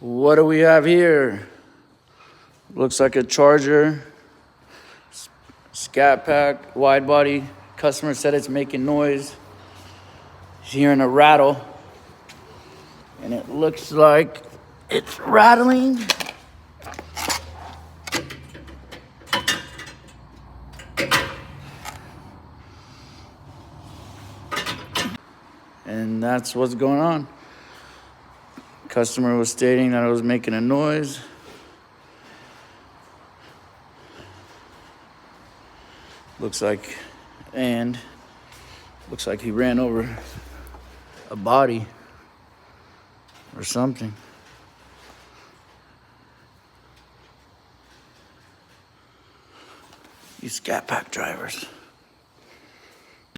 What do we have here? Looks like a charger, Scat pack, Widebody. Customer said it's making noise. He's hearing a rattle, and it looks like it's rattling. And that's what's going on. Customer was stating that it was making a noise. Looks like he ran over a body or something. You Scat pack drivers.